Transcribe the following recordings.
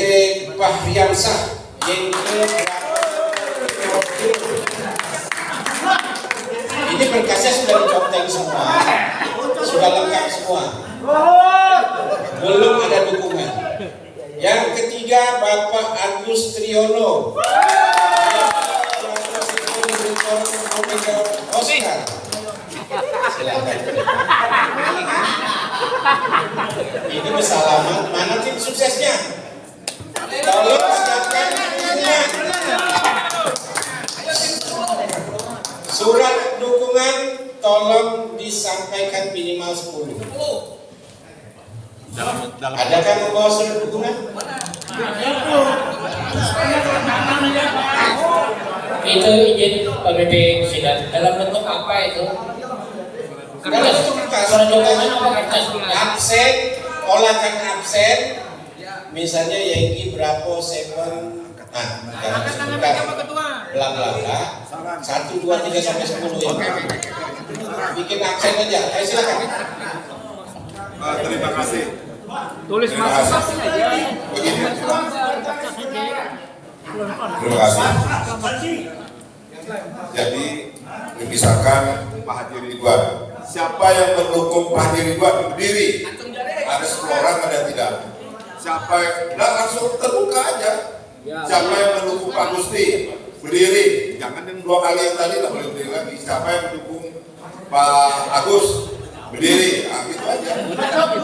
PT Fahriamsyah Yengke. Ini berkasnya sudah dicopeng semua, sudah lengkap semua, belum ada dukungan. Yang ketiga Bapak Agus Triyono, Oscar. Silakan. Ini bersalaman, mana tim suksesnya? Tolong siapkan dukungan. Surat dukungan tolong disampaikan minimal 10. Adakah membawa surat dukungan? Itu izin pembimbing sidang dalam bentuk apa itu? Dalam bentuk kertas. Absen, olakan absen. Misalnya Yengki Bravo 7. Jangan disebutkan bla bla bla 1, 2, 3 sampai 10 ya. Bikin absen aja. Ayo silakan. Terima kasih. Tulis masing-masing aja. Terima kasih. Jadi misalkan Pak Haji Ridwan, siapa yang mendukung Pak Haji Ridwan berdiri? Ada 10 orang, ada tidak? Siapa yang langsung terbuka aja? Siapa yang mendukung Pak Gusti berdiri? Jangan yang 2 kali yang tadi lah, boleh berdiri lagi. Siapa yang mendukung Pak Agus berdiri? Nah, gitu aja.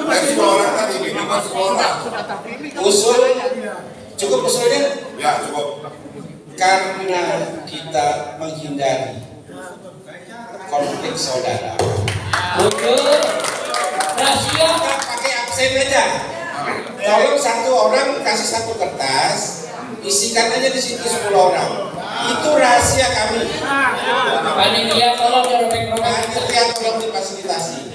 Dari 10 orang tadi minimal 10 orang. Usul cukup usulnya? Ya cukup. Karena kita menghindari konflik saudara. Betul. Rahasia. Kita pakai absen aja. Tolong 1 orang kasih 1 kertas, isikan aja di situ 10 orang. Itu rahasia kami. Panitia tolong dirobek-robek. Panitia tolong difasilitasi.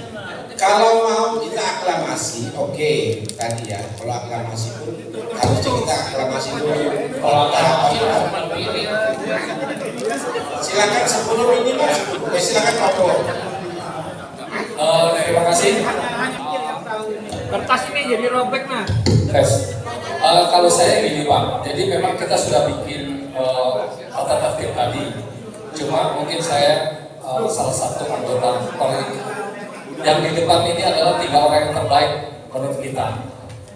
Kalau mau kita aklamasi, oke, tadi ya. Kalau aklamasi pun harusnya kita aklamasi dulu. Kalau silakan 10 minimal 10. Silakan Pak. Terima kasih. Kertas ini jadi robek nah. Yes. Kalau saya gini Pak, jadi memang kita sudah bikin alternatif tadi. Cuma mungkin saya salah satu anggota politik. Yang di depan ini adalah 3 orang yang terbaik menurut kita.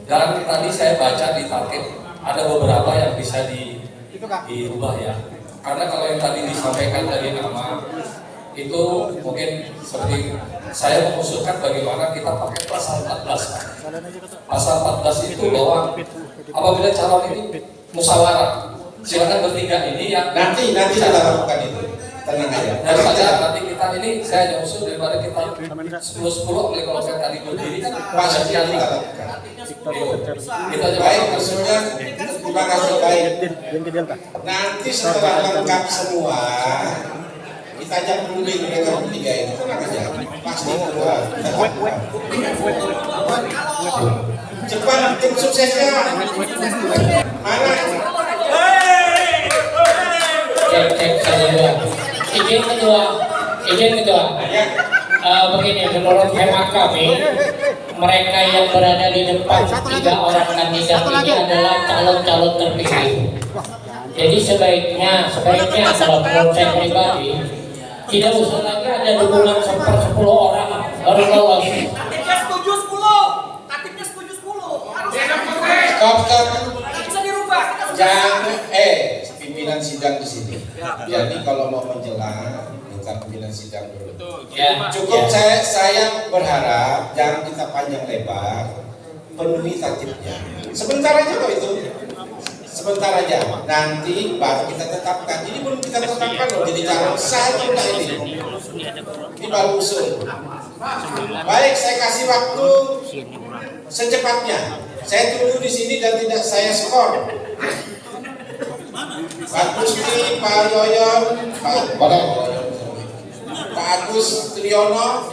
Dan tadi saya baca di target ada beberapa yang bisa diubah ya. Karena kalau yang tadi disampaikan dari nama itu mungkin seperti saya mengusulkan bagaimana kita pakai pasal 14. Pasal 14 itu bahwa apabila calon ini musyawarah, silakan bertiga ini yang nanti kita lakukan itu. Tenang aja. Daripada nanti kita ini saya hanya usul daripada kita 10 oleh kalau saya tadi berdiri kan Pasti kita lakukan. Kita Baik, maksudnya terima kasih baik. Nanti setelah lengkap semua, kita ajak dulu mereka bertiga ini. Tenang aja. Pasti keluar. Cepat tim suksesnya. Mana? cek saja dua. Izin kedua. Begini, menurut hemat kami, mereka yang berada di depan 3 orang kandidat ini adalah calon-calon terpilih. Jadi sebaiknya kalau menurut saya pribadi, tidak usah lagi ada dukungan 10 orang baru lolos. Aktifnya setuju 10. Stop. Bisa dirubah. Jangan pimpinan sidang di sini. Jadi kalau mau menjelang minta pimpinan sidang dulu. Ya, Cukup ya. saya berharap jangan kita panjang lebar, penuhi tatipnya. Sebentar aja kok itu. Sebentar aja. Nanti baru kita tetapkan. Ini belum kita tetapkan loh jadi calon sah atau enggak ini. Ini baru usul. Baik, saya kasih waktu secepatnya. Saya tunggu di sini dan tidak saya skor. Pak Gusti, Pak Yoyon, Pak Agus Triyono,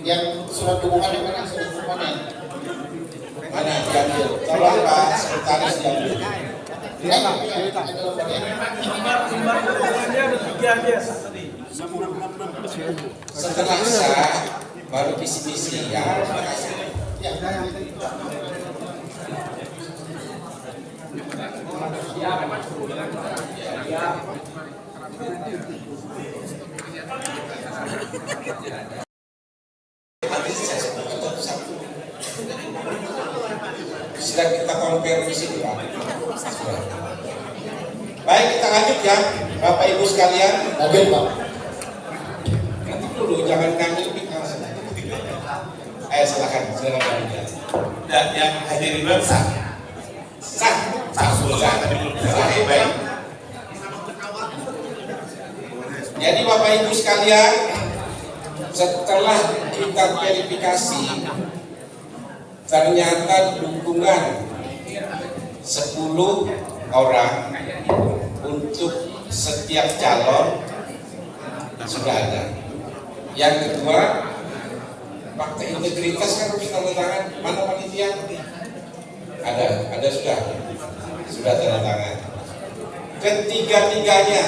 yang surat dukungan yang mana? Surat dukungannya mana? Diambil. Tolong Pak Sekretaris diambil. Setelah sah, baru visi-misi ya. Terima kasih. Ya. Habis saya sebutkan satu-satu. Sudah kita compare di sini Pak. Baik, kita lanjut ya, Bapak Ibu sekalian. Mobil Pak. Nanti dulu, jangan kami lebih langsung. Ayo silakan. Dan yang hadirin web sah. Sah. Baik. Jadi Bapak Ibu sekalian, setelah kita verifikasi, ternyata dukungan 10 orang untuk setiap calon sudah ada. Yang kedua, fakta integritas kan harus tanda tangan. Mana panitia? Ada sudah tanda tangan. Ketiga-tiganya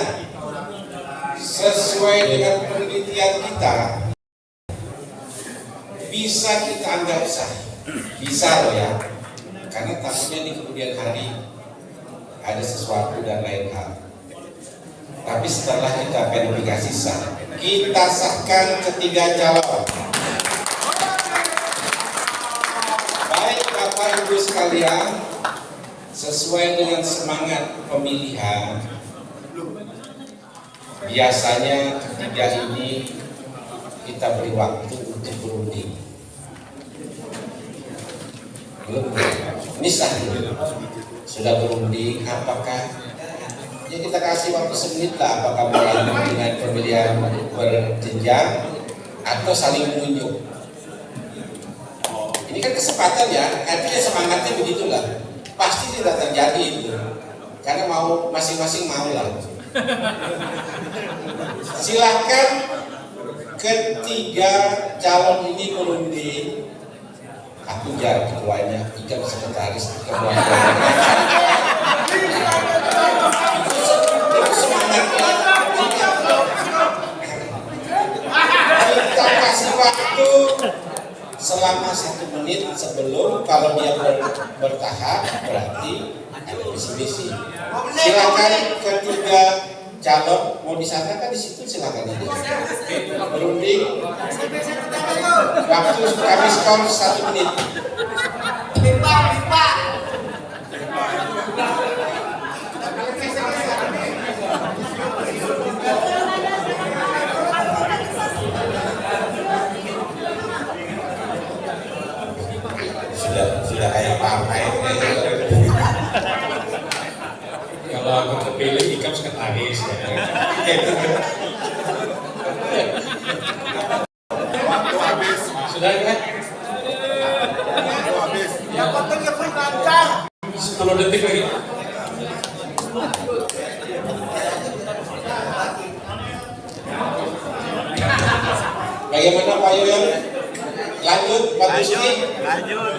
sesuai dengan penelitian kita bisa kita anggap sah, bisa loh ya, karena takutnya di kemudian hari ada sesuatu dan lain hal. Tapi setelah kita verifikasi sah, kita sahkan ketiga calon. Baik Bapak Ibu sekalian, sesuai dengan semangat pemilihan, biasanya ketiga ini kita beri waktu untuk berunding. Ini sah dulu. Sudah berunding, apakah ya kita kasih waktu semenit lah, apakah mau dengan pemilihan berjenjang atau saling menunjuk. Ini kan kesempatan ya, artinya semangatnya begitulah. Pasti tidak terjadi itu, karena mau masing-masing mau lah. Silakan ketiga calon ini berunding. Aku jadi ketuanya, Ika sekretaris, ketuanya. Itu semangatnya. Kita kasih waktu selama 1 menit sebelum, kalau dia bertahap berarti ada visi-visi. Silakan ketiga calon mau di sana kan di situ, silakan aja berunding. Waktu kami skor 1 menit. Sudah kayak partai. Kalau aku terpilih Ikam sekretaris ya. Waktu habis. Sudah kan? Waktu habis. 10 detik lagi. Bagaimana Pak Yoyon? Lanjut Pak Gusti? Lanjut.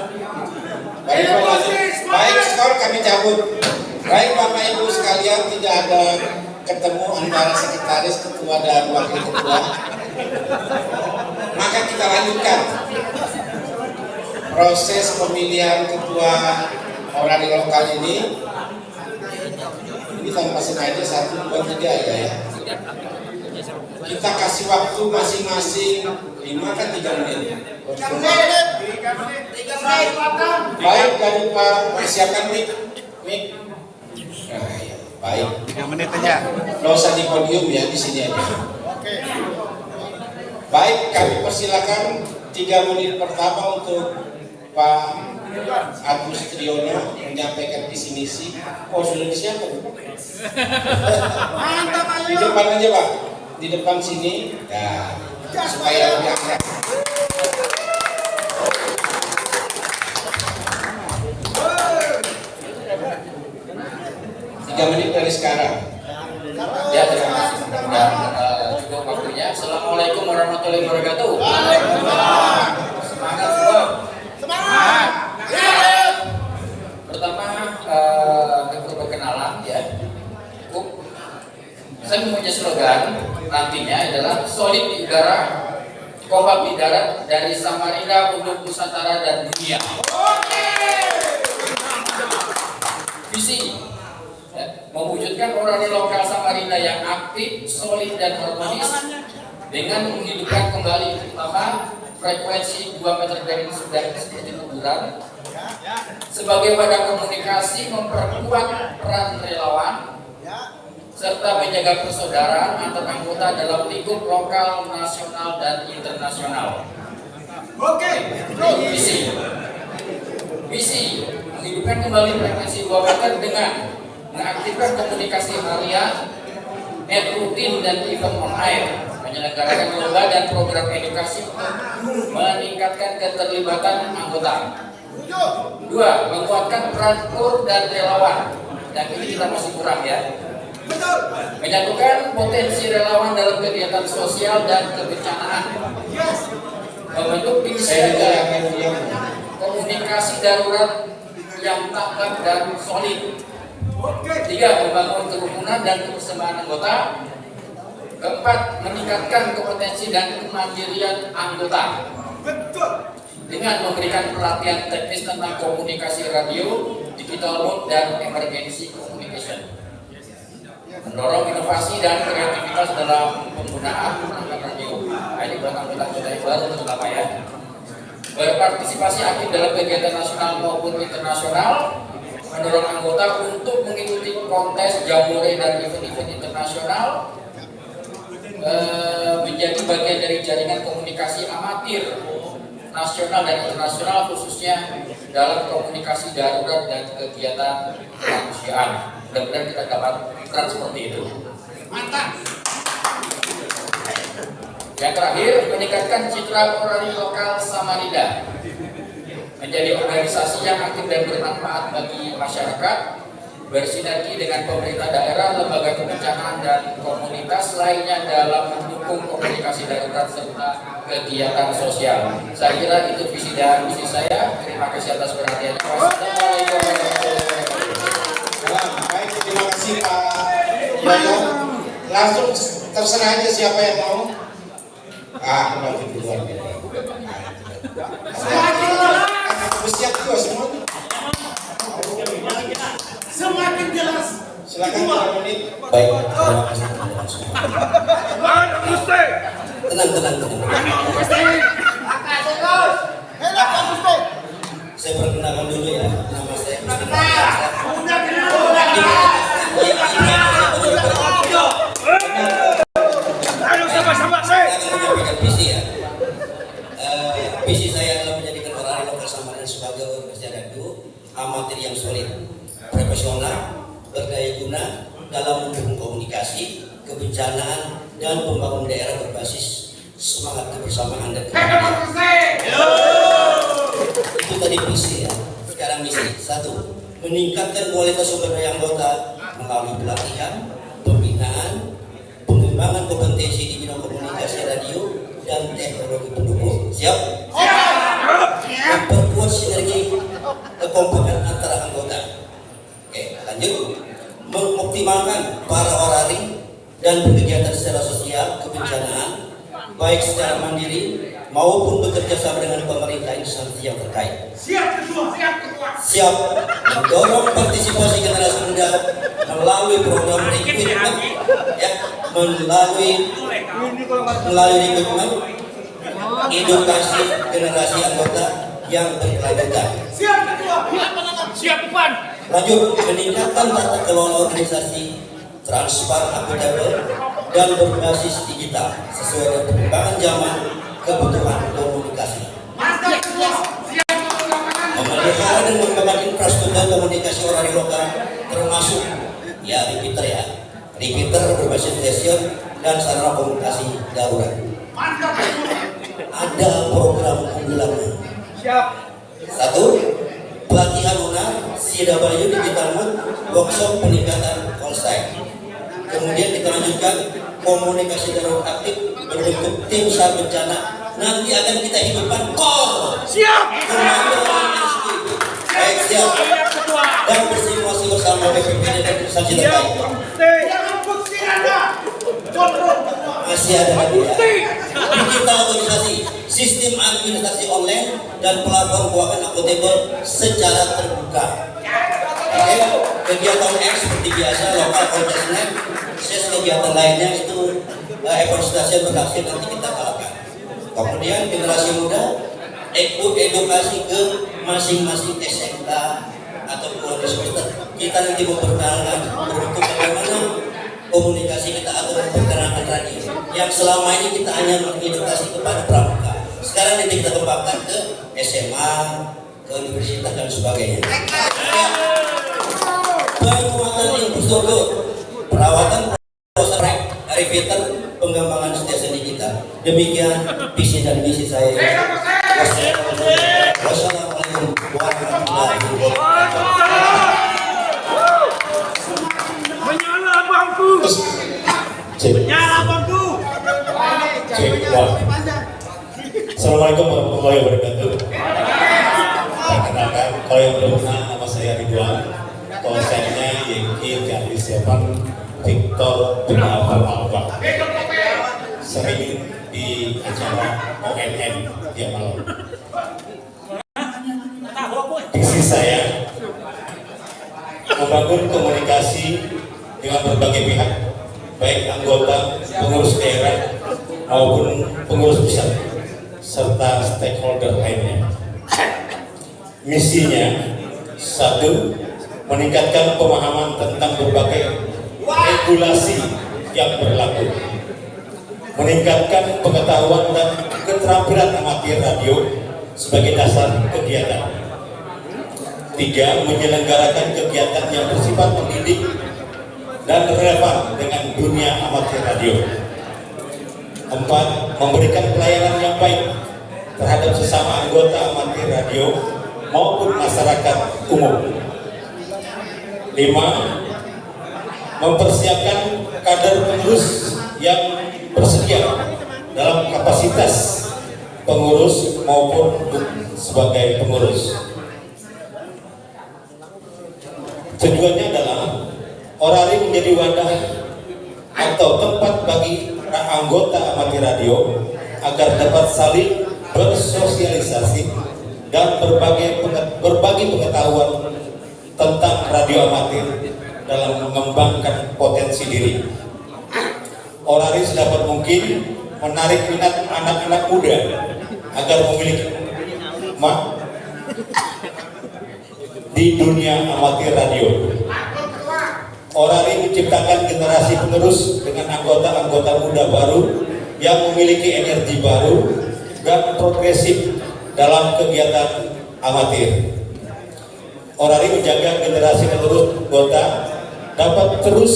Baik, skor kami cabut. Baik Bapak Ibu sekalian, tidak ada ketemu antara sekretaris, ketua dan wakil ketua. Maka kita lanjutkan proses pemilihan ketua orang lokal ini. Ini tanpa sengaja 1, 2, 3 ya. Kita kasih waktu masing-masing 5 kan 3 menit. Baik dari Pak, persiapkan mic. Nah, ya, baik. 3 menit aja. Nggak usah di podium ya, di sini aja. Baik, kami persilakan 3 menit pertama untuk Pak Agus Triyono menyampaikan visi misi. Oh, sudah disiapkan. Di depan aja Pak, di depan sini. Ya, supaya lebih akrab. 3 menit dari sekarang. Ya, terima kasih. Dan cukup waktunya. Assalamualaikum warahmatullahi wabarakatuh. Semangat semua. Semangat. Pertama, untuk perkenalan ya. Saya mempunyai slogan nantinya adalah solid di udara, kompak di darat, dari Samarinda untuk Nusantara dan dunia. Visi mewujudkan orasi lokal Samarinda yang aktif, solid, dan harmonis dengan menghidupkan kembali terutama frekuensi 2 meter dari sudah seperti kuburan sebagai wadah komunikasi, memperkuat peran relawan serta menjaga persaudaraan antar anggota dalam lingkup lokal, nasional, dan internasional. Visi menghidupkan kembali frekuensi 2 meter dengan mengaktifkan komunikasi harian, rutin, dan event on air, menyelenggarakan lomba dan program edukasi untuk meningkatkan keterlibatan anggota. 2. Menguatkan peran KUR dan relawan, dan ini kita masih kurang ya. Menyatukan potensi relawan dalam kegiatan sosial dan kebencanaan. Membentuk tim siaga komunikasi darurat yang tanggap dan solid. 3. Membangun kerukunan dan kebersamaan anggota. 4. Meningkatkan kompetensi dan kemandirian anggota dengan memberikan pelatihan teknis tentang komunikasi radio, digital mode, dan emergency communication. Mendorong inovasi dan kreativitas dalam penggunaan perangkat radio. Ini buat anggota-anggota yang baru terutama ya. Berpartisipasi aktif dalam kegiatan nasional maupun internasional, mendorong anggota untuk mengikuti kontes, jambore, dan event-event internasional, menjadi bagian dari jaringan komunikasi amatir nasional dan internasional, khususnya dalam komunikasi darurat dan kegiatan kemanusiaan. Mudah-mudahan kita dapat peran seperti itu. Mantap. Yang terakhir, meningkatkan citra orasi lokal Samarinda menjadi organisasi yang aktif dan bermanfaat bagi masyarakat, bersinergi dengan pemerintah daerah, lembaga kebencanaan, dan komunitas lainnya dalam mendukung komunikasi darurat serta kegiatan sosial. Saya kira itu visi dan misi saya. Terima kasih atas perhatiannya. Wassalamualaikum warahmatullahi wabarakatuh. Baik, terima kasih Pak Yoyo. Langsung terserah aja siapa yang mau. Kembali duluan. Siap juga semuanya. Semakin jelas. Silakan 2 menit. Baik, terima kasih. Tenang. Saya perkenalkan dulu ya, nama saya visi saya adalah menjadikan orasi lokal Samarinda sebagai organisasi radio amatir yang solid, profesional, berdaya guna dalam mendukung komunikasi, kebencanaan, dan pembangunan daerah berbasis semangat kebersamaan dan kebahagiaan. Itu tadi visi ya. Sekarang misi. 1. Meningkatkan kualitas sumber daya anggota melalui pelatihan, pembinaan, pengembangan kompetensi di bidang komunikasi radio dan teknologi pendukung. Siap? Memperkuat sinergi kekompakan antara anggota. Oke, lanjut. Mengoptimalkan para orasi dan berkegiatan secara sosial kebencanaan, baik secara mandiri maupun bekerja sama dengan pemerintah instansi yang terkait. Siap mendorong partisipasi generasi muda melalui program rekrutmen, ya, melalui rekrutmen, edukasi generasi anggota yang berkelanjutan. Siap, Pan. Lanjut, meningkatkan tata kelola organisasi transparan, akuntabel, dan berbasis digital sesuai dengan perkembangan zaman, kebutuhan komunikasi. Memelihara dan mengembangkan infrastruktur komunikasi orasi lokal termasuk ya repeater berbasis stasiun dan sarana komunikasi darurat. Ada program unggulannya. Siap. 1. Pelatihan lunar CW Digital Mode workshop peningkatan onsite. Kemudian kita lanjutkan komunikasi darurat aktif berbentuk tim SAR bencana. Nanti akan kita hidupkan KOR. Siap. Baik, siap. Dan bersimulasi bersama BPPD dan instansi terkait. Masih ada lagi ya. Digital organisasi, sistem administrasi online dan platform keuangan akuntabel secara terbuka. Oke. kegiatan X seperti biasa lokal kontesnya, kegiatan lainnya itu evaluasi berhasil nanti kita kalahkan. Kemudian generasi muda edukasi ke masing-masing SMK ataupun semester kita nanti memperkenalkan untuk bagaimana komunikasi kita atau memperkenalkan radio yang selama ini kita hanya mengedukasi kepada pramuka. Sekarang nanti kita kembangkan ke SMA, ke universitas dan sebagainya. Penguatan infrastruktur, perawatan proses repeater pengembangan setiap seni kita. Demikian visi dan misi saya. Wassalamualaikum warahmatullahi wabarakatuh. Menyala bangku. Menyala bangku. Assalamualaikum warahmatullahi wabarakatuh. Perkenalkan, kalau yang belum kenal, nama saya Ridwan. Konsennya Yengki dari Sepan Victor bin Alfa. Sering di acara ONN tiap malam. Visi saya membangun komunikasi dengan berbagai pihak, baik anggota, pengurus daerah maupun pengurus pusat serta stakeholder lainnya. Misinya, satu, meningkatkan pemahaman tentang berbagai regulasi yang berlaku, meningkatkan pengetahuan dan keterampilan amatir radio sebagai dasar kegiatan. Tiga, menyelenggarakan kegiatan yang bersifat pendidik dan relevan dengan dunia amatir radio. Empat, memberikan pelayanan yang baik terhadap sesama anggota amatir radio maupun masyarakat umum. Lima, mempersiapkan kader penerus yang bersedia dalam kapasitas pengurus maupun sebagai pengurus. Tujuannya adalah Orari menjadi wadah atau tempat bagi anggota amatir radio agar dapat saling bersosialisasi dan berbagi pengetahuan tentang radio amatir dalam mengembangkan potensi diri. Orari sedapat mungkin menarik minat anak-anak muda agar memiliki di dunia amatir radio. Orari menciptakan generasi penerus dengan anggota-anggota muda baru yang memiliki energi baru dan progresif dalam kegiatan amatir. Orari menjaga generasi penerus anggota dapat terus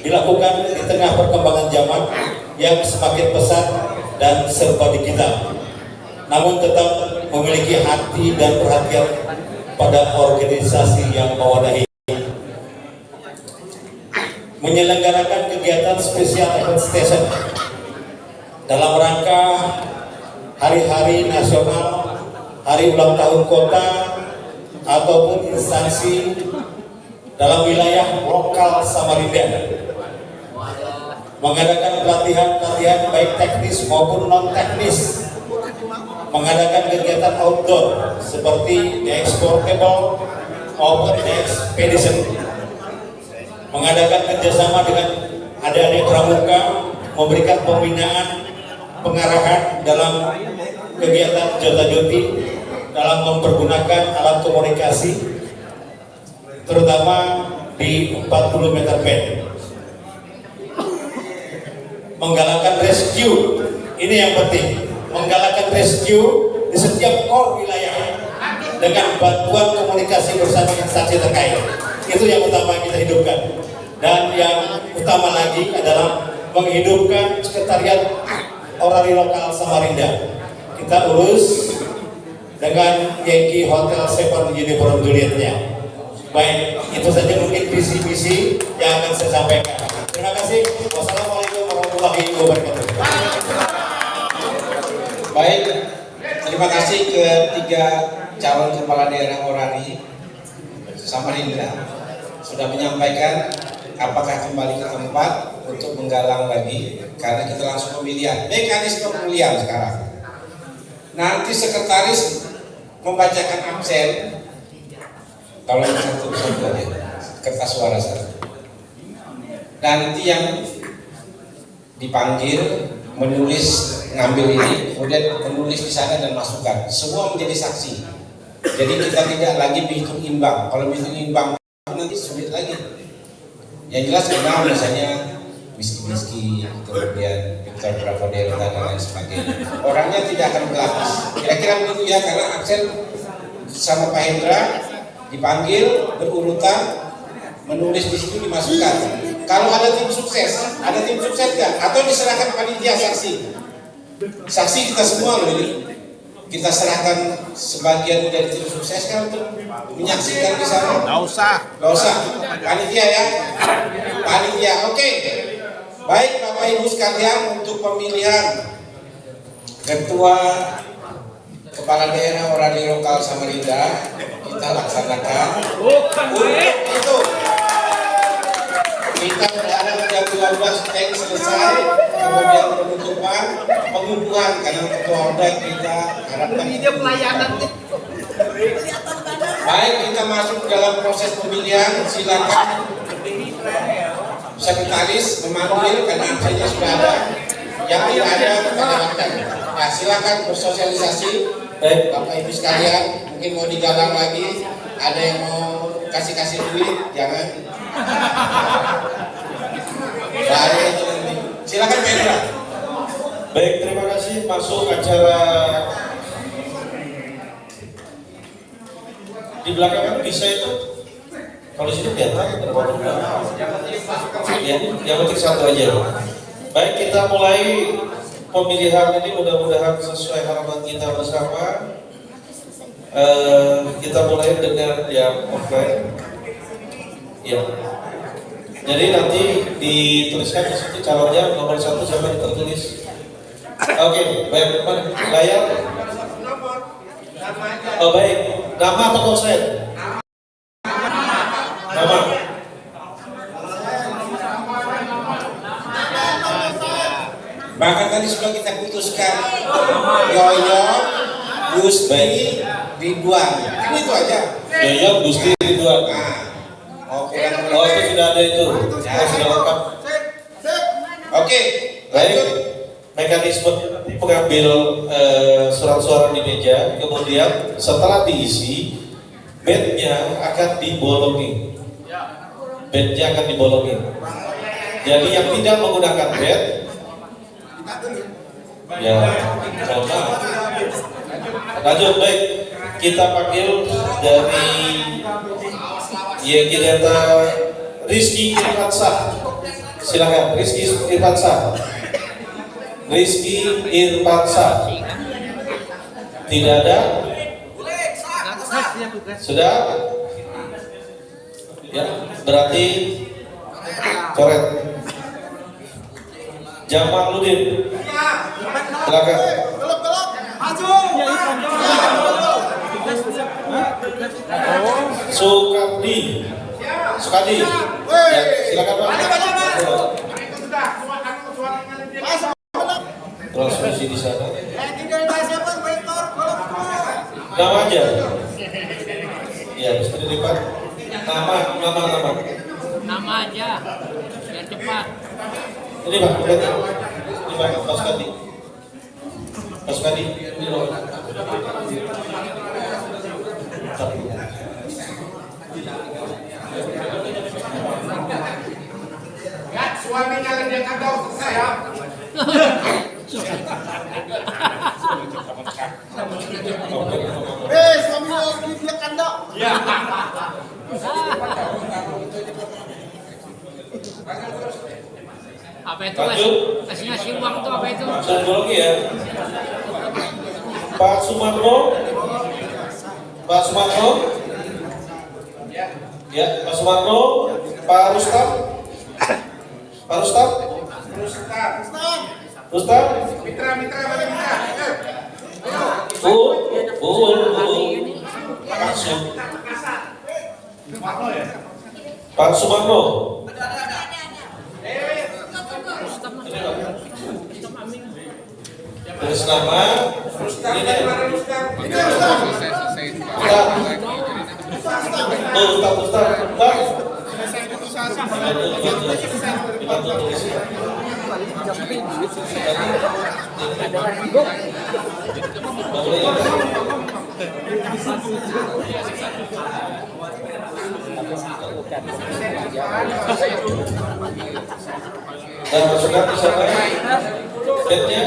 dilakukan di tengah perkembangan zaman yang semakin pesat dan serba digital, namun tetap memiliki hati dan perhatian pada organisasi yang mewadahi. Menyelenggarakan kegiatan spesial event station dalam rangka hari-hari nasional, hari ulang tahun kota, ataupun instansi dalam wilayah lokal Samarinda. Mengadakan pelatihan baik teknis maupun non-teknis. Mengadakan kegiatan outdoor seperti the exportable maupun the expedition. Mengadakan kerjasama dengan adik-adik pramuka, memberikan pembinaan, pengarahan dalam kegiatan jota-joti dalam mempergunakan alat komunikasi, terutama di 40 meter band. Menggalakkan rescue, ini yang penting, menggalakkan rescue di setiap core wilayah dengan bantuan komunikasi bersama instansi terkait. Itu yang utama kita hidupkan. Dan yang utama lagi adalah menghidupkan sekretariat Orari lokal Samarinda. Kita urus dengan Yankee Hotel Seven Uniform Julietnya. Baik, itu saja mungkin visi-visi yang akan saya sampaikan. Terima kasih. Wassalamualaikum warahmatullahi wabarakatuh. Baik, terima kasih ke 3 calon kepala daerah Orari Samarinda sudah menyampaikan apakah kembali ke tempat untuk menggalang lagi, karena kita langsung pemilihan. Mekanisme pemilihan sekarang. Nanti sekretaris membacakan absen. Kalau yang satu aja. kertas suara sana. Nanti yang dipanggil menulis, ngambil ini, kemudian menulis di sana dan masukkan. Semua menjadi saksi. Jadi kita tidak lagi berhitung imbang. Kalau berhitung imbang nanti sulit lagi. Yang jelas kenal misalnya Miski, kemudian Victor Bravodelta dan lain sebagainya. Orangnya tidak akan berlapis. Kira-kira begitu ya, karena Axel sama Pak Hendra dipanggil berurutan, menulis di situ dimasukkan. Kalau ada tim sukses nggak? Atau diserahkan panitia saksi? Saksi kita semua loh ini. Kita serahkan sebagian dari tim sukses kan untuk menyaksikan di sana. Nggak usah. Panitia ya. Panitia, oke. Baik Bapak Ibu sekalian, untuk pemilihan Ketua Kepala Daerah Orani Lokal Samarinda kita laksanakan. Untuk itu kita berharap jam 12 tank selesai, kemudian penutupan, pengunduhan karena ketua orda kita harapkan. Ini pelayanan. Baik, kita masuk dalam proses pemilihan. Silakan sekretaris memanggil karena absennya sudah ada. Yang tidak ada kita lewatkan. Nah, silakan bersosialisasi. Bapak Ibu sekalian, mungkin mau digalang lagi, ada yang mau kasih duit, jangan. Bahaya itu nanti. Silakan Pak Hendra. Baik, terima kasih. Masuk acara di belakang kan bisa itu. Kalau di sini kelihatan berapa ya, yang penting satu aja. Baik, kita mulai pemilihan ini, mudah-mudahan sesuai harapan kita bersama. Kita mulai dengan yang offline. Ya. Jadi nanti dituliskan di situ calonnya nomor 1 siapa yang tertulis. Oke, baik, layar. Oh baik, nama atau konsen? Nama. Bahkan tadi sudah kita putuskan Yoyo, Gusti, Ridwan. Kan itu aja. Yoyo, Gusti, Ridwan. Nah, oke. Oh itu sudah ada itu. Ya. Oh, sudah lengkap. Oke, Baik. lanjut. Mekanisme mengambil surat suara di meja, kemudian setelah diisi, bednya akan dibolongin. Bednya akan dibolongin. Jadi yang tidak menggunakan bed, ya, coba. Lanjut, baik. Kita panggil dari YG Data Rizky Irfansyah. Silakan, Rizky Irfansyah. Rizky Irfansyah. Tidak ada? Sudah? Ya, berarti coret. Jamaluddin. Silakan. Sukardi. Ya, silakan Pak. Transmisi di sana. Nama aja. Ya, bisa dilipat. Nama. Nama aja, biar cepat. Ini Pak, ini Pak, Pak Sukadi. Pak Sukadi, ini loh. Ya, suaminya dia kagak selesai ya. Suami dia kandang. Ya. Apa itu? Kasih ngasih uang tuh apa itu? Sosiologi ya. Pak Sumarno. Ya, Pak Sumarno. Pak Rustam. Rustam. Mitra, mana mitra? Pak Sumarno. Tulis nama. Ustaz. dibantu tulis. Dan masukkan ke sana bednya.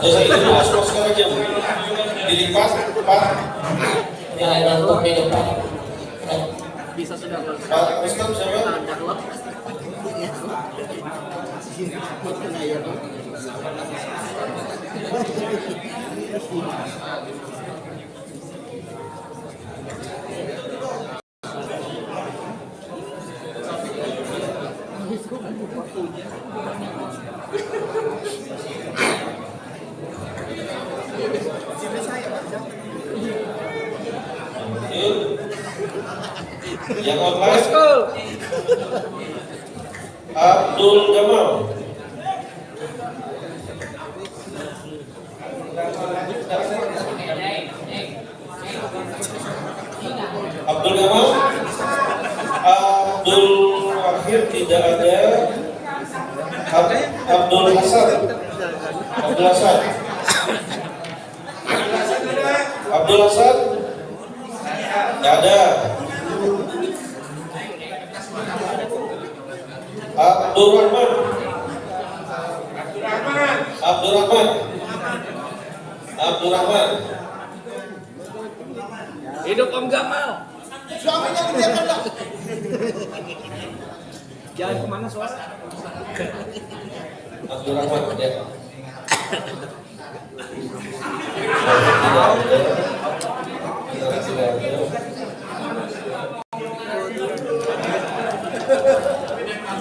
Terus itu masukkan aja, dilipat 4. Ya, untuk di depan. Pak Ustaz siapa? Yang online Abdul Gamal. Abdul Gamal. Abdul Wahid tidak ada. Abdul Hasan. Abdul Hasan. Abdul Hasan. Tidak ada. Abdul Rahman. Abdul Rahman. Abdul Rahman. Hidup Om Gamal. Suaminya dia kandang. Jalan kemana Suas? Abdul Rahman ya.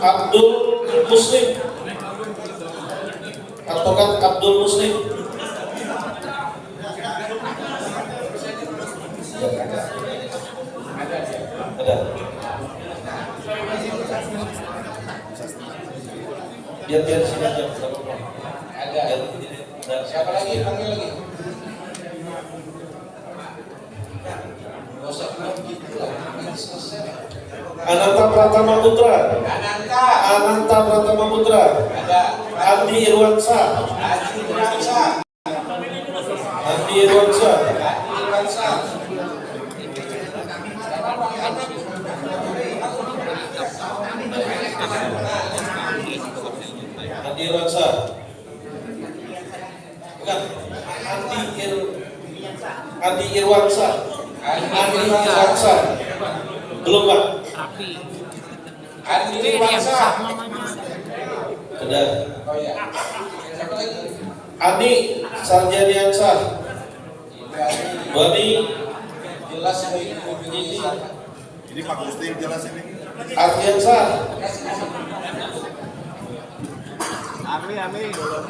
Abdul Muslim. Advokat Abdul Muslim. Ada. Biar sini aja. Ada. Siapa lagi? Panggil lagi. Ananta Pratama Putra. Ananta Pratama Putra. Ada. Andi Irwansa. Andi Irwansa. Andi Irwansa. Bukan. Andi Irwansa. Andi Irwansa. Belum Pak. Rapi. Andi Yang Irwansa. sah namanya. Sudah. Oh ya. Siapa lagi? Andi Sarjaniansa. Bani Jelas ini. Ini Pak Gusti yang jelas ini. Ardiansa.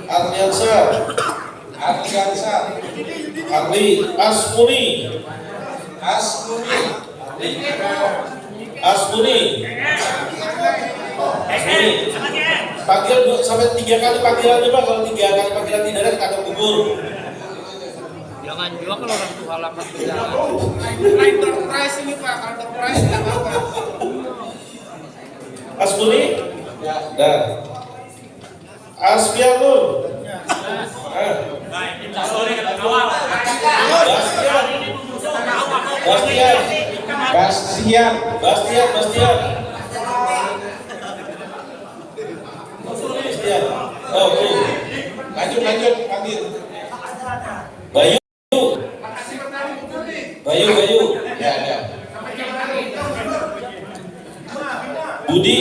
Ardiansa. Ardiansa. Ardi Asmuni. Asmuni. Asmuni. Asmuni. Panggil sampai 3 kali panggilan coba, kalau 3 kali panggilan tidak ada kita akan gugur. Jangan juga kalau orang tua halaman berjalan. Lain surprise ini Pak, kalau surprise nggak apa-apa. Asmuni. Dan Asfianur. Bastian. Bastian. Bastian. Bastian. Bastian. Oh, tuh. Lanjut panggil. Bayu. Bayu. Ya ada. Budi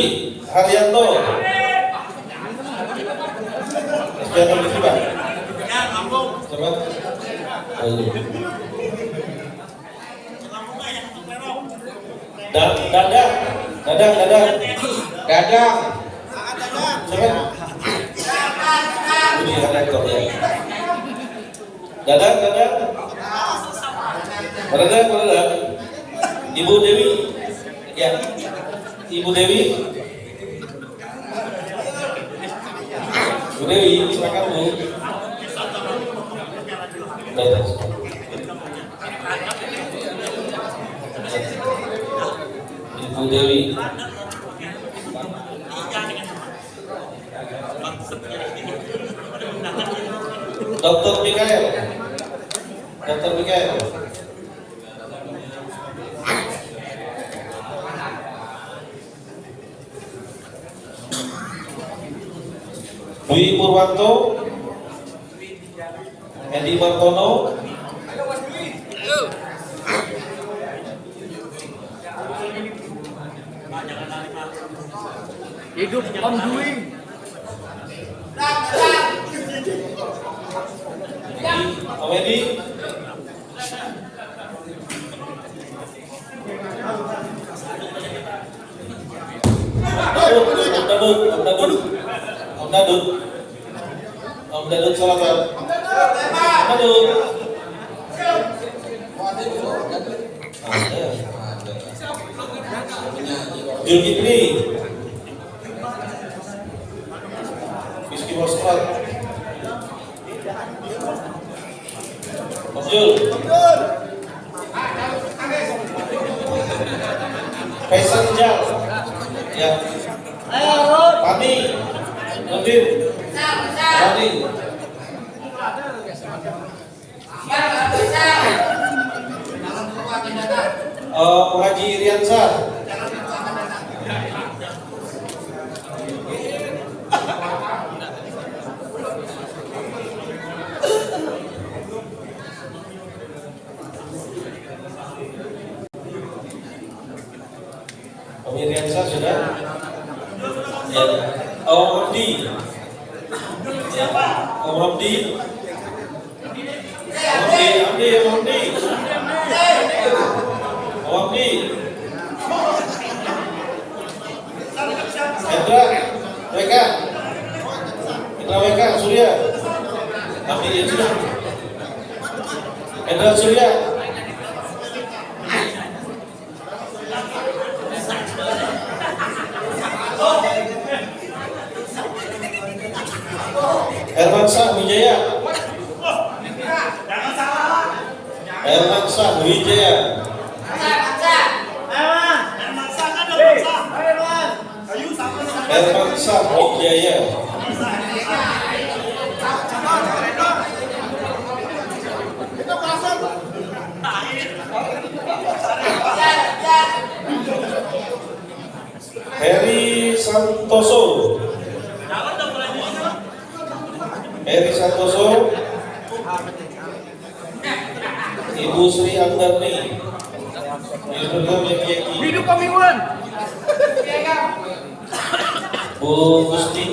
Haryanto. Bastian di sini, Pak. Coba. Bayu. Dadang. Coba. Budi Haryanto ya. Dadang. Padahal. Ibu Dewi. Ya. Ibu Dewi. Bu Dewi, silakan Bu. Baik. Ibu Dewi. Dr. Mikael. Dr. Mikael. Dwi Purwanto, Edi Martono, Hidup Om Dwi. Om Edi, Om Dadut, silakan. Om Dadut. Julkipli, Rizky Waspat, Om Jul, Faisal Rijal, ya, Pati, Nurdin, Pati, Haji Iriansah, Om Iriansah sudah, ya, Om Hamdi, ya, Om Hamdi, Om Hamdi, Hendra Weka, Surya, Hamdi ya sudah, Hendra Surya, Hermansyah Wijaya, Hermansyah Wijaya, Hermansyah Wijaya, Heri Santoso, Heri Santoso, Ibu Sri Andarni, Hidup Om Iwan. Bu Gusti,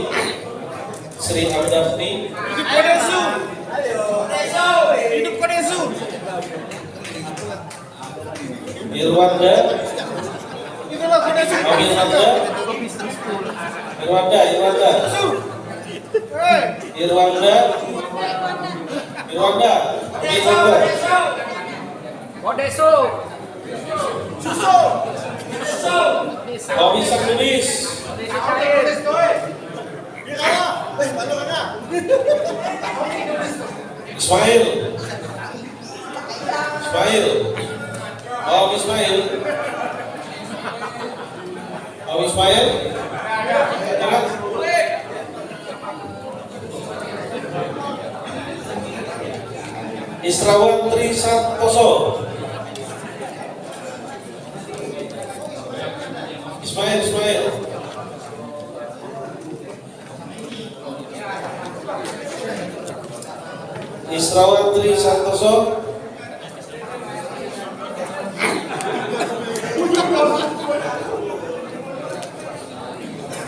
Sri Andarni, Hidup Kodesu. Hidup Kodesu. Irwanda, Itulah Kodesu. Irwanda, Irwanda, Irwanda, Irwanda, Irwanda, Kodesu. Om Isak Lubis, Ismail, Om Ismail, Om Ismail, Israwan Tri Santoso, Ismail, Israwan Tri Santoso,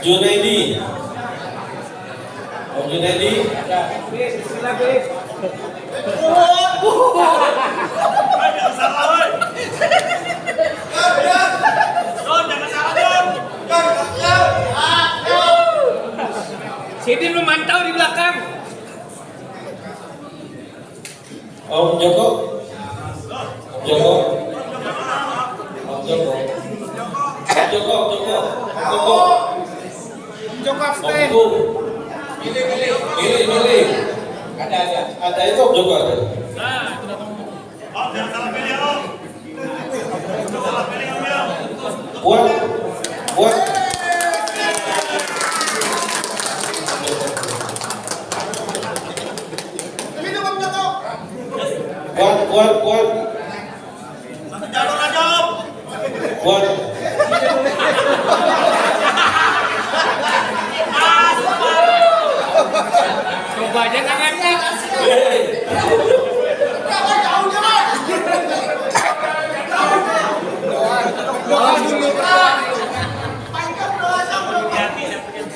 Junaidi, Om Junaidi, Sidin memantau di belakang. Om Joko, Joko, Om Joko, Joko, Joko abstain. Milih. Ada itu Om Joko ada. Buat. Hidup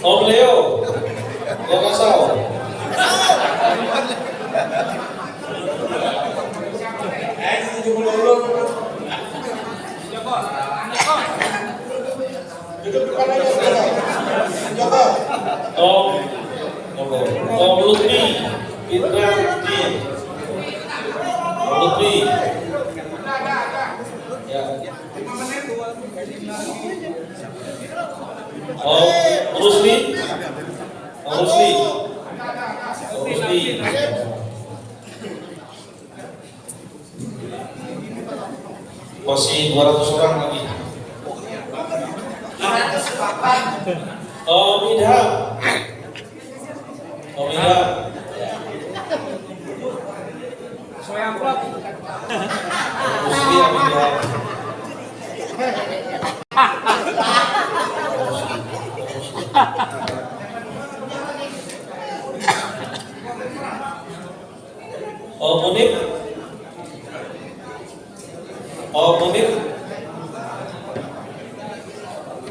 Om Leo, Leo Kasau. Om Lutfi, Fitrati, Lutfi. Ya. Om Rusli, Om Rusli, Om Rusli. Masih 200 orang lagi. Om Idham, Om Idham. Sesuai amplop. Rusli, Om Idham. Om Munib, Om Munib,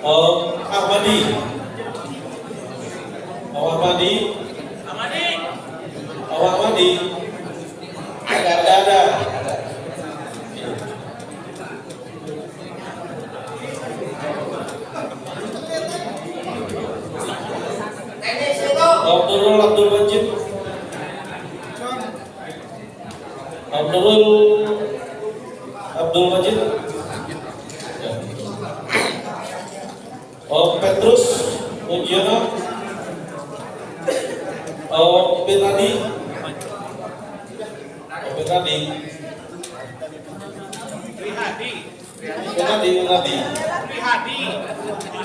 Om Ahmadi, Om Ahmadi, Om Ahmadi, ada. Om Nurul Abdul Majid, Om Nurul Abdul Majid, Om Petrus Mujiono, Om Benadi, Om Benadi,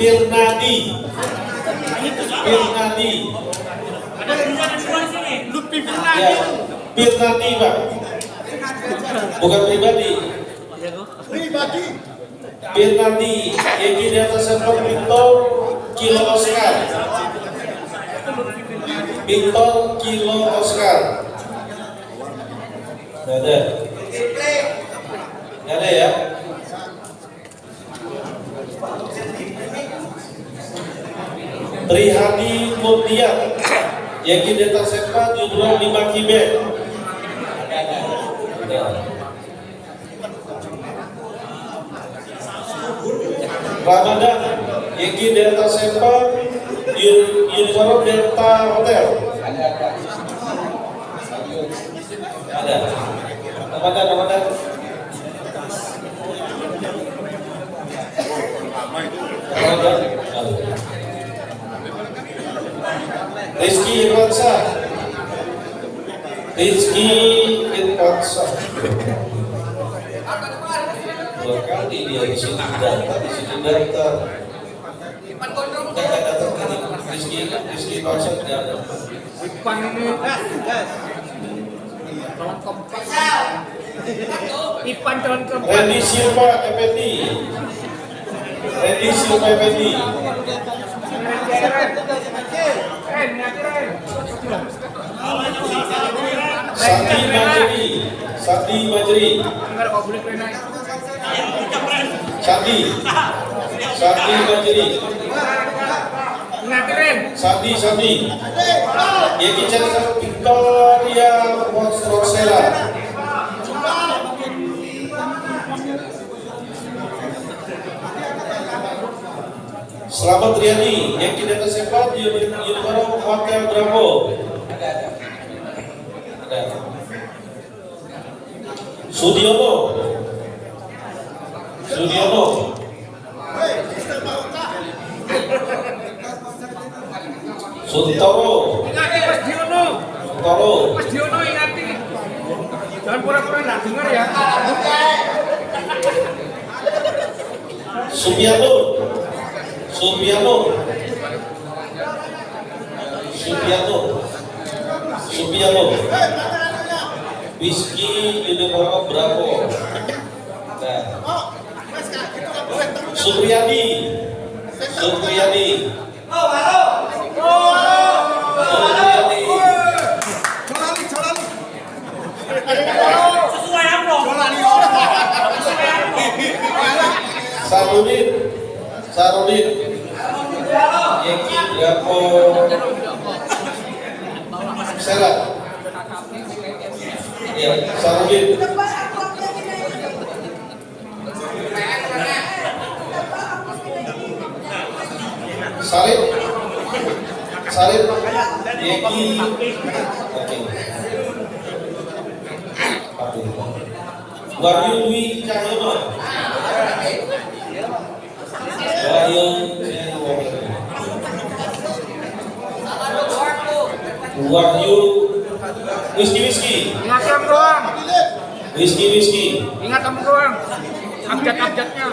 Pirnadi, ya, Pirnadi Pak, bukan pribadi. Pirnadi, Egi di atas server Victor Kilo Oscar, Victor Kilo Oscar. Nggak ada ya. Trihadi Murtiat, Egi di atas server Judul 5 Kibet. Ramadan, Egi Delta Semper, Uniform Delta Hotel. Ada. Ramadan. Rizky Irwansyah. Dua kali dia di sini daftar. Rizky Irwansyah tidak ada. Ipan ini calon keempat. Ipan calon keempat. Randy Silva Effendi. Sati Majri. Sati. Yang bicara Victoria Rosella. Selamat Riyadi, yang tidak tersempat di Uniform Hotel Bravo. Ada. Sudiono. Suntoro. Mas Diono ingati. Jangan pura-pura nggak dengar ya. Subiano. Whiskey Uniform Bravo. Nah. Supriyadi. Sarudin, Yeki Bravo, Sela, ya Sarudin, Salib, Yeki, oke. Wahyu Dwi Cahyono, Wahyu Whisky. Ingat Om doang. Whisky. Ingat Om doang. Abjad-abjadnya.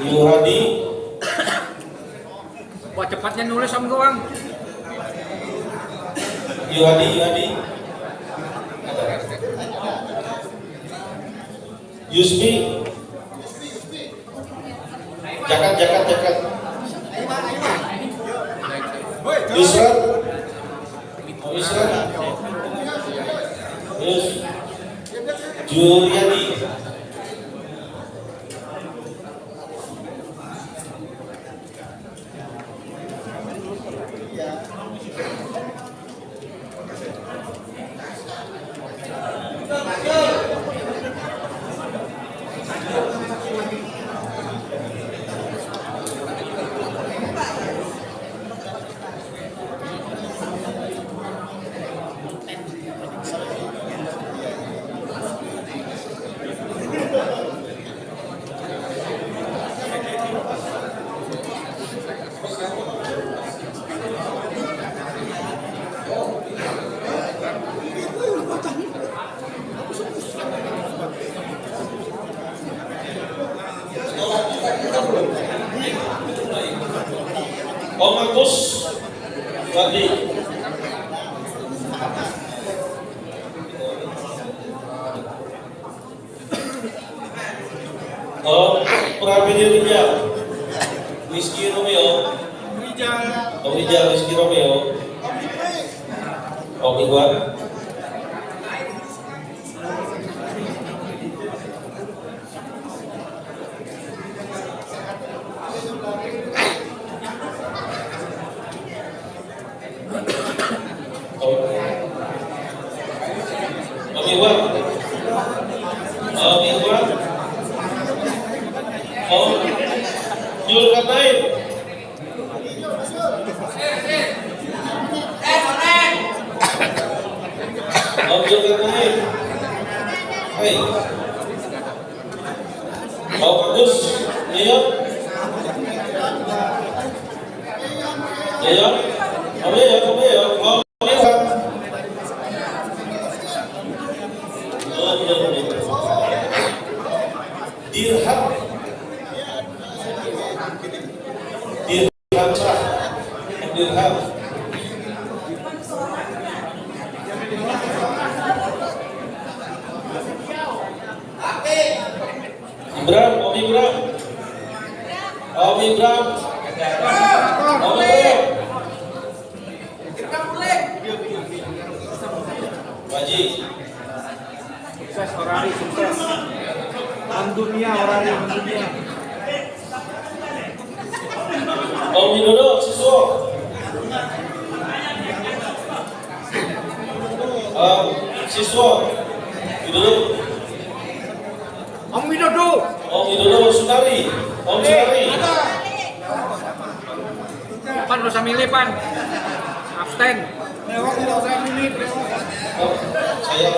Yuhadi, Wah cepatnya nulis Om doang. Yuhadi. Yusmi, Jakat. Yusran, terus Juliani, Om Agus Wadi, Om Prabedia Rijal, Whisky Romeo, Om Rijal Whisky Romeo, Om Iwan, Om Julkarnain, hey, Om Agus, Leon, Om Dirham, Om Ibram, Haji, Sukses Orari, sukses. Dunia Orari, dunia. Om Widodo, siswa, Widodo, Om Widodo. Sunari, Om Sunari, Pan lo sa milih pan. Abstain. Saya,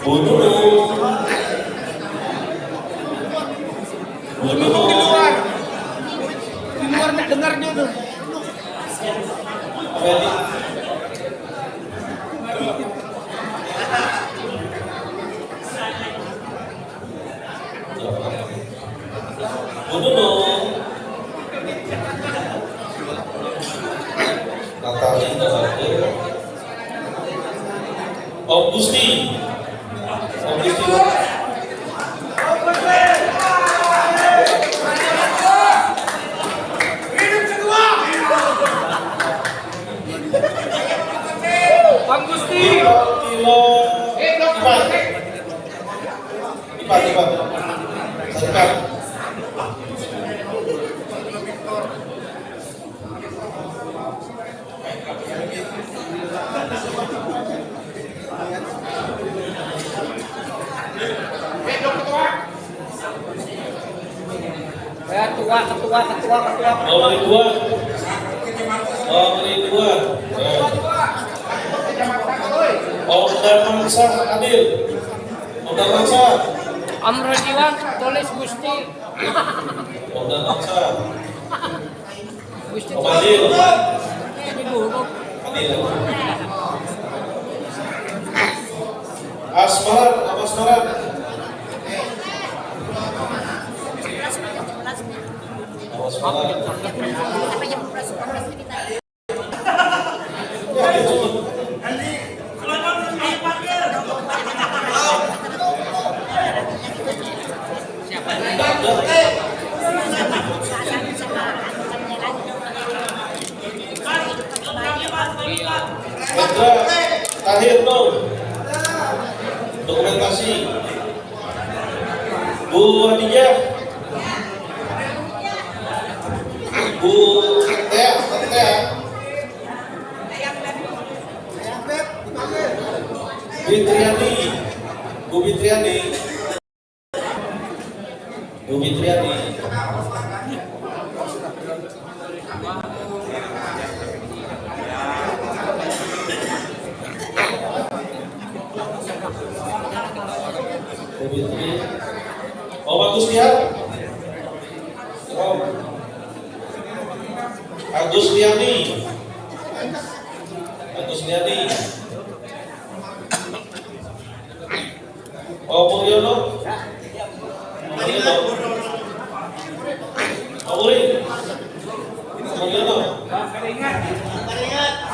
Bunuh. Di luar nggak dengar dia tuh. Om Gusti. Ya, ketua. Nomor 2. Omda Mangsa hadir. Omda Mangsa. Om Rodiwan tulis Gusti. Omda Mangsa. Gusti. Om Adil. Ini dulu. Adil. Asmaran, apa Asmaran? Asmaran. Hendra Tahir Nur, dokumentasi. Bu Hadijah, Bu Tea, Bitriani, Bu Bitriani, Om Agustian, Om Agustiani, Om Mulyono, Om Uri, Mulyono,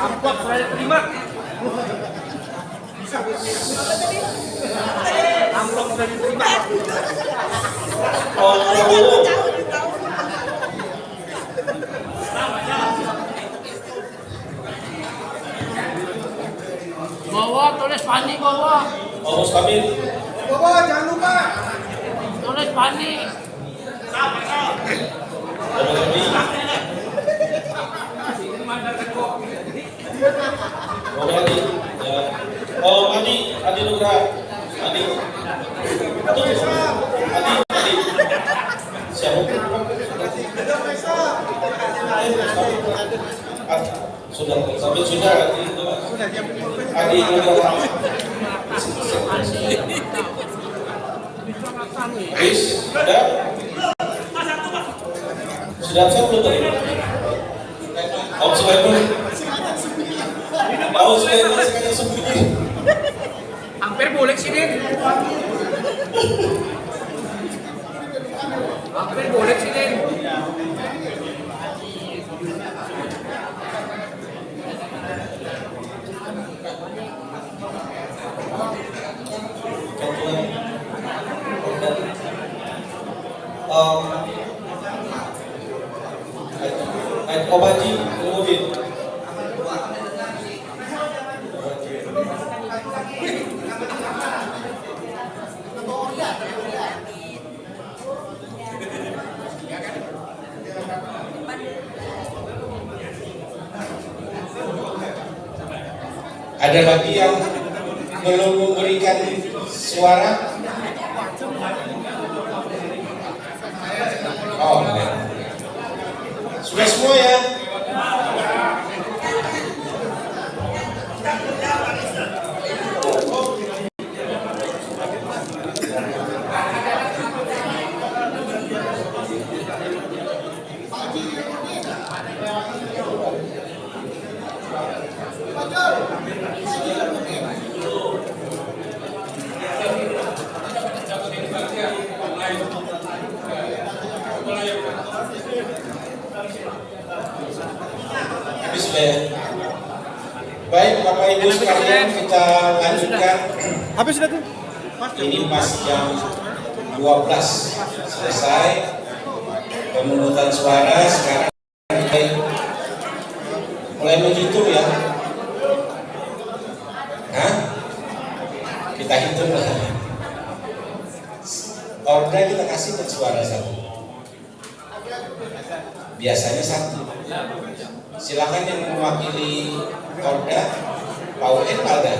Amplop sudah diterima. Amplop sudah diterima. Om Prabowo, Bawa tulis Pandi bawa. Om Mustamir, Jangan lupa. Tulis Pandi. Om Adi, ya. Om Adi Nugraha, Adi. Siapa? Sudah, sampai sudah Adi Nugraha. Habis, sudah? Sudah absen belum tadi? Om Sulaiman. Om Sulaiman sekarang sembunyi. Hampir boleh sini. Hampir boleh sini. Om Haji Umudin. Ada lagi yang belum memberikan suara? Oh, enggak. Sudah semua ya? Baik Bapak Ibu sekalian, kita lanjutkan. Habis sudah tuh. Ini pas jam 12 selesai pemungutan suara. Sekarang mulai menghitung ya. Hah? Kita hitung lah. Order kita kasih per suara satu. Biasanya satu. Silakan yang mewakili Orda, Pak UN, Pak Alda.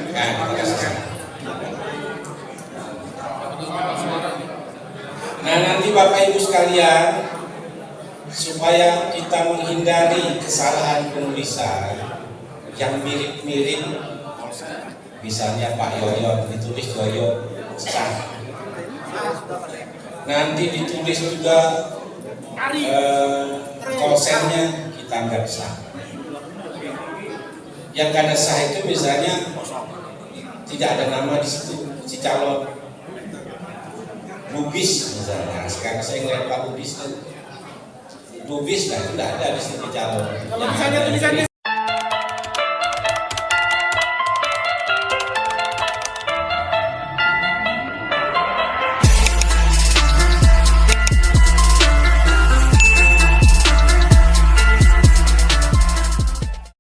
Nah, kita kasih satu. Nah nanti Bapak Ibu sekalian, supaya kita menghindari kesalahan penulisan yang mirip-mirip, misalnya Pak Yoyo ditulis Yoyo sah, nanti ditulis juga konsennya kita nggak sah. Yang kada sah itu misalnya tidak ada nama di situ si calon Lubis misalnya. Sekarang saya ngeliat Pak Lubis kan, Lubis lah itu tidak ada di situ calon. Kalau misalnya tulisannya